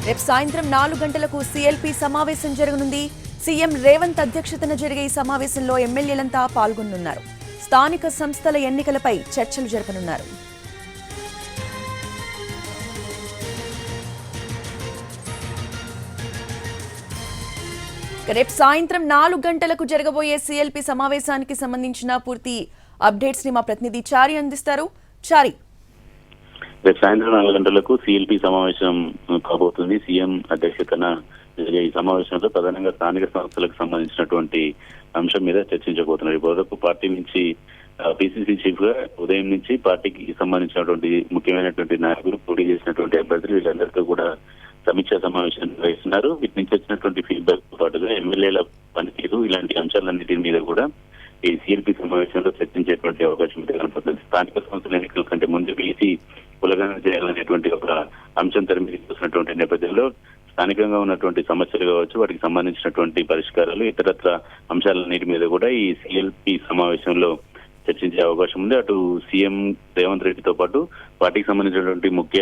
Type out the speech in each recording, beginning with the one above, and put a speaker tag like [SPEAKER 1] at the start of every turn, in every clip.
[SPEAKER 1] రేపు సాయంత్రం 4 గంటలకు సీఎల్పీ సమావేశం జరగనుంది. సీఎం రేవంత్ అధ్యక్షతన జరిగే ఈ సమావేశంలో ఎమ్మెల్యేలంతా పాల్గొనున్నారు. స్థానిక సంస్థల ఎన్నికలపై చర్చలు జరపనున్నారు. రేపు సాయంత్రం 4 గంటలకు జరగబోయే సీఎల్పీ సమావేశానికి సంబంధించిన పూర్తి అప్డేట్స్ ని మా ప్రతినిధి చారి అందిస్తారు. చారి,
[SPEAKER 2] రేపు సాయంత్రం 4 గంటలకు సీఎల్పీ సమావేశం కాబోతుంది. సీఎం అధ్యక్షతన జరిగే ఈ సమావేశంలో ప్రధానంగా స్థానిక సంస్థలకు సంబంధించినటువంటి అంశం మీద చర్చించబోతున్నారు. ఇప్పటివరకు పార్టీ నుంచి పిసిసి చీఫ్ గా ఉదయం నుంచి పార్టీకి సంబంధించినటువంటి ముఖ్యమైనటువంటి నాయకులు పోటీ చేసినటువంటి అభ్యర్థులు వీళ్ళందరితో కూడా సమీక్షా సమావేశం నిర్వహిస్తున్నారు. వీటి నుంచి వచ్చినటువంటి ఫీడ్బ్యాక్ తో పాటుగా ఎమ్మెల్యేల పనితీరు ఇలాంటి అంశాలన్నిటి మీద కూడా ఈ సీఎల్పీ సమావేశంలో చర్చించేటువంటి అవకాశం అయితే కనపడుతుంది. స్థానిక సంస్థల ఎన్నికల కంటే ముందు బీసీ కులగణన చేయాలనేటువంటి ఒక అంశం తెర మీద చూసినటువంటి నేపథ్యంలో స్థానికంగా ఉన్నటువంటి సమస్యలు కావచ్చు, వాటికి సంబంధించినటువంటి పరిష్కారాలు, ఇతరత్ర అంశాలన్నిటి మీద కూడా ఈ సీఎల్పీ సమావేశంలో చర్చించే అవకాశం ఉంది. అటు సీఎం రేవంత్ రెడ్డితో పాటు పార్టీకి సంబంధించినటువంటి ముఖ్య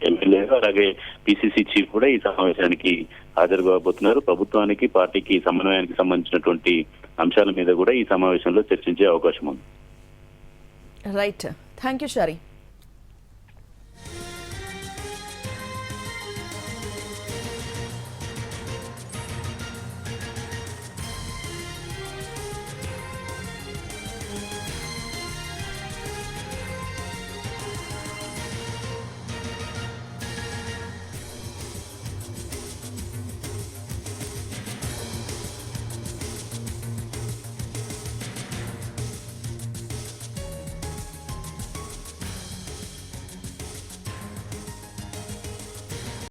[SPEAKER 2] ఎమ్మెల్యేలు అలాగే పిసిసి చీఫ్ కూడా ఈ సమావేశానికి హాజరు కాబోతున్నారు. ప్రభుత్వానికి పార్టీకి సమన్వయానికి సంబంధించినటువంటి అంశాల మీద కూడా ఈ సమావేశంలో చర్చించే అవకాశం ఉంది.
[SPEAKER 1] Right, thank you Shari.